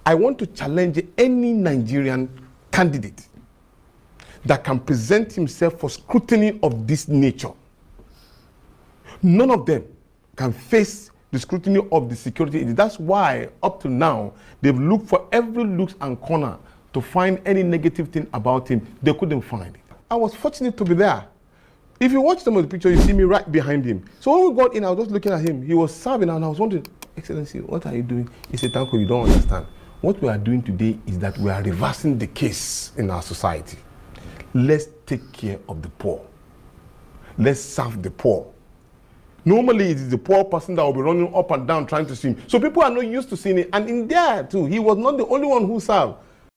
I want to challenge any Nigerian candidate that can present himself for scrutiny of this nature. None of them can face the scrutiny of the security. That's why, up to now, they've looked for every nook and corner to find any negative thing about him. They couldn't find it. I was fortunate to be there. If you watch some of the pictures, you see me right behind him. So when we got in, I was just looking at him. He was serving, and I was wondering, Excellency, what are you doing? He said, Tanko, you don't understand. What we are doing today is that we are reversing the case in our society. Let's take care of the poor. Let's serve the poor. Normally, it is the poor person that will be running up and down trying to see him. So people are not used to seeing it. And in there, too, he was not the only one who served.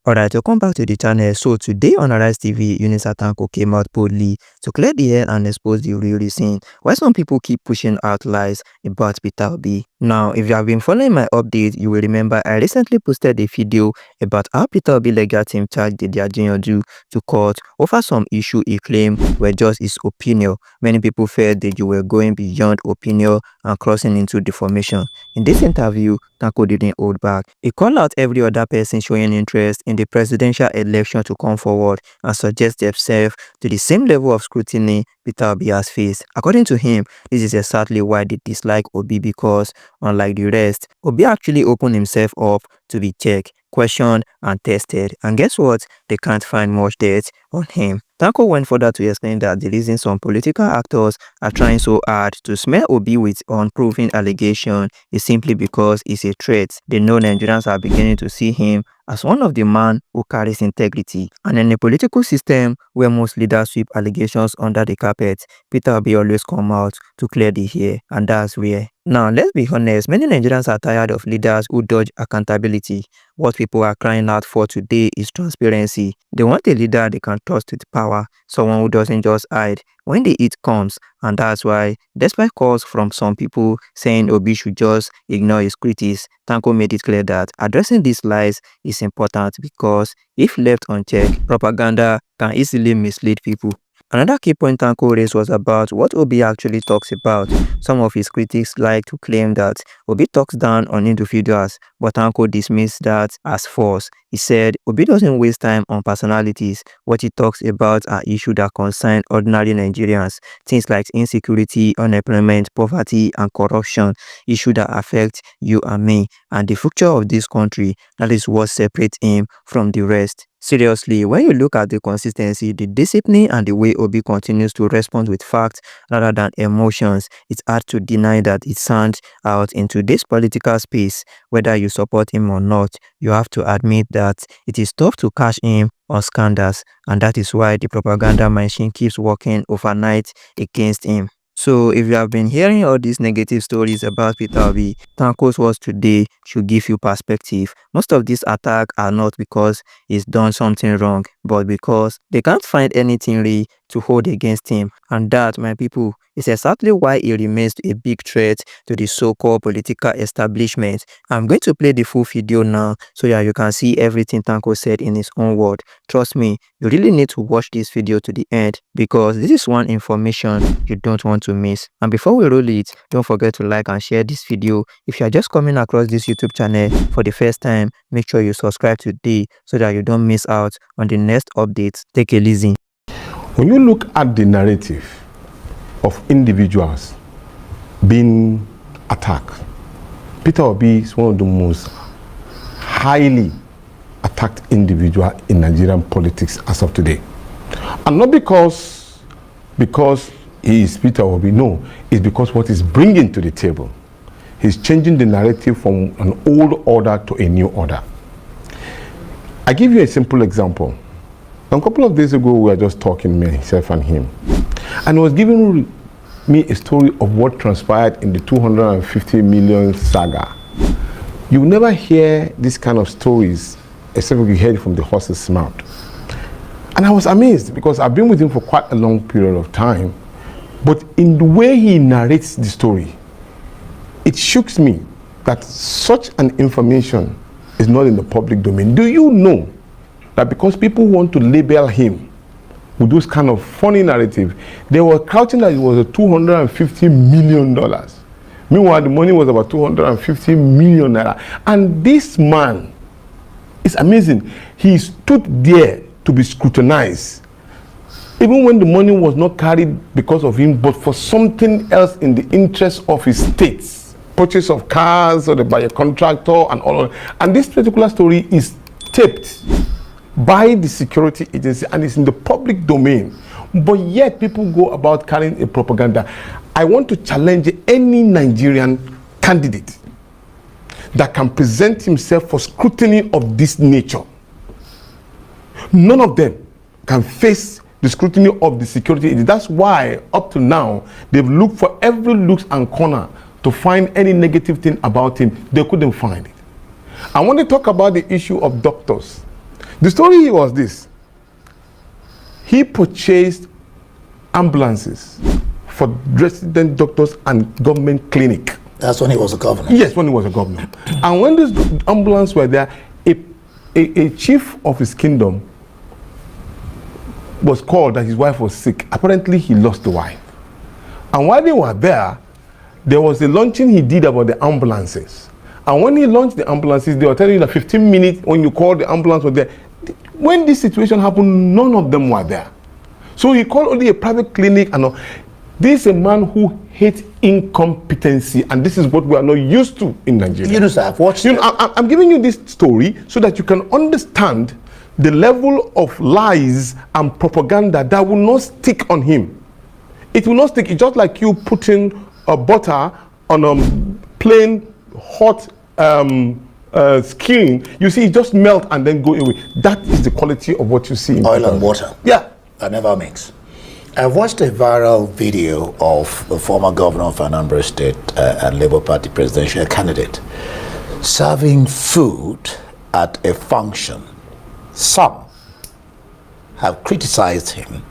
Alright, welcome back to the channel. So today on Arise TV, Yunusa Tanko came out boldly to clear the air and expose the real reason why some people keep pushing out lies about Peter Obi. Now, if you have been following my update, you will remember I recently posted a video about how Peter Obi legal team charged the Nigerian to court over some issue he claimed were just his opinion. Many people felt that you were going beyond opinion and crossing into defamation. In this interview, Tanko didn't hold back. He called out every other person showing interest in the presidential election to come forward and suggest themselves to the same level of scrutiny Peter Obi has faced. According to him, this is exactly why they dislike Obi, because unlike the rest, Obi actually opened himself up to be checked, questioned and tested. And guess what? They can't find much dirt on him. Tanko went further to explain that the reason some political actors are trying so hard to smear Obi with unproven allegations is simply because he's a threat. They know Nigerians are beginning to see him as one of the men who carries integrity. And in a political system where most leaders sweep allegations under the carpet, Peter Obi always come out to clear the air, and that's rare. Now, let's be honest, many Nigerians are tired of leaders who dodge accountability. What people are crying out for today is transparency. They want a leader they can trust with power, someone who doesn't just hide when the heat comes. And that's why, despite calls from some people saying Obi should just ignore his critics, Tanko made it clear that addressing these lies is important, because if left unchecked, propaganda can easily mislead people. Another key point Tanko raised was about what Obi actually talks about. Some of his critics like to claim that Obi talks down on individuals, but Tanko dismissed that as false. He said Obi doesn't waste time on personalities. What he talks about are issues that concern ordinary Nigerians, things like insecurity, unemployment, poverty and corruption, issues that affect you and me and the future of this country. That is what separates him from the rest. Seriously, when you look at the consistency, the discipline and the way Obi continues to respond with facts rather than emotions, it's hard to deny that it stands out into this political space. Whether you support him or not, you have to admit that it is tough to catch him on scandals, and that is why the propaganda machine keeps working overnight against him. So if you have been hearing all these negative stories about Peter Obi, Tanko's words today should give you perspective. Most of these attacks are not because he's done something wrong, but because they can't find anything real to hold against him. And that, my people, is exactly why he remains a big threat to the so-called political establishment. I'm going to play the full video now so that you can see everything Tanko said in his own word. Trust me, you really need to watch this video to the end, because this is one information you don't want to miss. And before we roll it, don't forget to like and share this video. If you are just coming across this YouTube channel for the first time, make sure you subscribe today so that you don't miss out on the next updates. Take a listen. When you look at the narrative of individuals being attacked, Peter Obi is one of the most highly attacked individual in Nigerian politics as of today. And not because he is Peter Obi, no, it's because what he's bringing to the table. He's changing the narrative from an old order to a new order. I give you a simple example. A couple of days ago, we were just talking, myself and him, and he was giving me a story of what transpired in the 250 million saga. You never hear this kind of stories except you hear it from the horse's mouth. And I was amazed, because I've been with him for quite a long period of time, but in the way he narrates the story, it shocks me that such an information is not in the public domain. Do you know that because people want to label him with those kind of funny narrative, they were counting that it was a $250 million. Meanwhile, the money was about 250 million naira. And this man It's amazing. He stood there to be scrutinized. Even when the money was not carried because of him, but for something else in the interest of his states. Purchase of cars or by a contractor and all of that. And this particular story is taped by the security agency and it's in the public domain. But yet people go about carrying a propaganda. I want to challenge any Nigerian candidate that can present himself for scrutiny of this nature. None of them can face the scrutiny of the security agency. That's why up to now they've looked for every nook and corner to find any negative thing about him. They couldn't find it. I want to talk about the issue of doctors. The story was this. He purchased ambulances for resident doctors and government clinic. That's when he was a governor? Yes, when he was a governor. And when these ambulances were there, a chief of his kingdom was called that his wife was sick. Apparently, he lost the wife. And while they were there was a launching he did about the ambulances. And when he launched the ambulances, they were telling you that 15 minutes when you call the ambulance was there. When this situation happened, none of them were there. So he called only a private clinic and all. This is a man who hates incompetency, and this is what we are not used to in Nigeria. Yunusa, I've watched I'm giving you this story so that you can understand the level of lies and propaganda that will not stick on him. It will not stick. It's just like you putting a butter on a plain hot skin. You see it just melt and then go away. That is the quality of what you see in oil and water. Yeah. That never mix. I watched a viral video of the former governor of Anambra State and Labour Party presidential candidate serving food at a function. Some have criticized him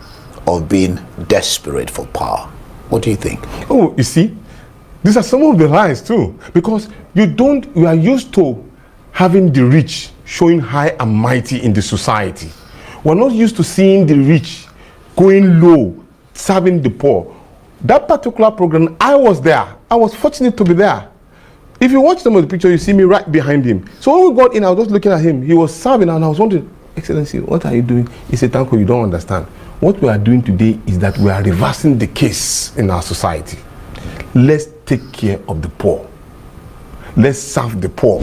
of being desperate for power. What do you think? Oh, you see, these are some of the lies too, because you are used to having the rich showing high and mighty in the society. We're not used to seeing the rich going low, serving the poor. That particular program, I was there. I was fortunate to be there. If you watch some of the picture, you see me right behind him. So when we got in, I was just looking at him. He was serving and I was wondering, Excellency, what are you doing? He said, Tanko, you don't understand. What we are doing today is that we are reversing the case in our society. Let's take care of the poor. Let's serve the poor.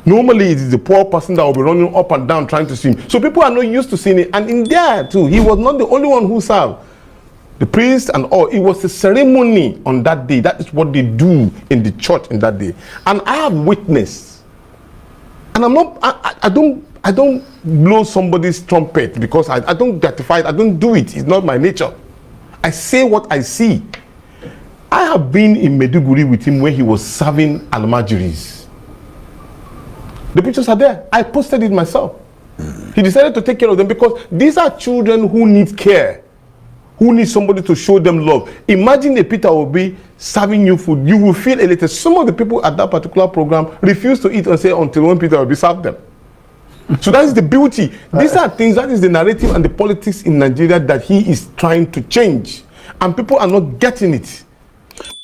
Normally, it is the poor person that will be running up and down trying to swim. So people are not used to seeing it. And in there too, he was not the only one who served. The priest and all, it was a ceremony on that day. That is what they do in the church in that day. And I have witnessed. And I don't blow somebody's trumpet because I don't gratify it. I don't do it. It's not my nature. I say what I see. I have been in Meduguri with him when he was serving almajiris. The pictures are there. I posted it myself. He decided to take care of them because these are children who need care, who need somebody to show them love. Imagine a Peter Obi serving you food. You will feel elated. Some of the people at that particular program refuse to eat and say until when Peter Obi served them. So that is the beauty. These are things, that is the narrative and the politics in Nigeria that he is trying to change. And people are not getting it.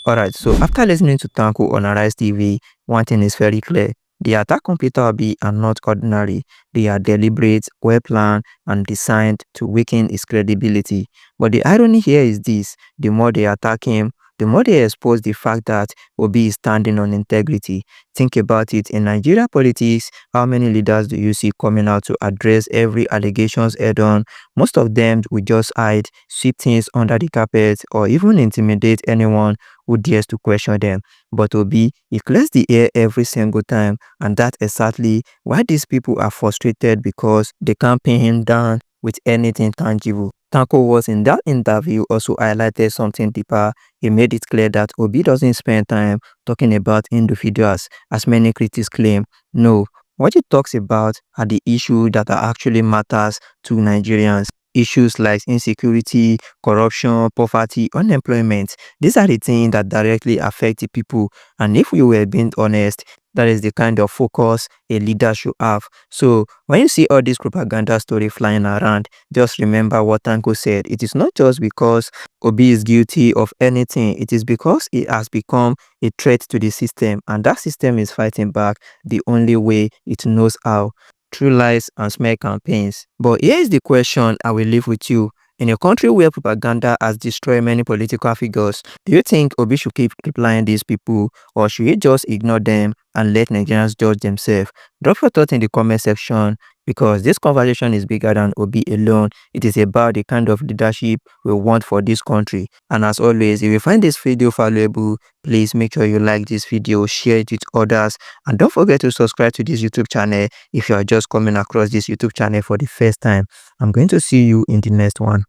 Alright, so after listening to Tanko on Arise TV, one thing is very clear. The attack on Peter Obi are not ordinary. They are deliberate, well-planned, and designed to weaken his credibility. But the irony here is this: the more they attack him, the more they expose the fact that Obi is standing on integrity. Think about it. In Nigeria politics, how many leaders do you see coming out to address every allegations head-on? Most of them will just hide, sweep things under the carpet, or even intimidate anyone who dares to question them. But Obi, he clears the air every single time, and that's exactly why these people are frustrated, because they can't pin him down with anything tangible. Tanko was in that interview also highlighted something deeper. He made it clear that Obi doesn't spend time talking about individuals, as many critics claim. No, what he talks about are the issues that are actually matters to Nigerians. Issues like insecurity, corruption, poverty, unemployment. These are the things that directly affect the people. And if we were being honest, that is the kind of focus a leader should have. So when you see all this propaganda story flying around, just remember what Tanko said. It is not just because Obi is guilty of anything. It is because he has become a threat to the system. And that system is fighting back the only way it knows how. through lies and smear campaigns. But here is the question I will leave with you. In a country where propaganda has destroyed many political figures, do you think Obi should keep replying these people, or should he just ignore them and let Nigerians judge themselves? Drop your thoughts in the comment section, because this conversation is bigger than Obi alone. It is about the kind of leadership we want for this country. And as always, if you find this video valuable, please make sure you like this video, share it with others, and don't forget to subscribe to this YouTube channel if you are just coming across this YouTube channel for the first time. I'm going to see you in the next one.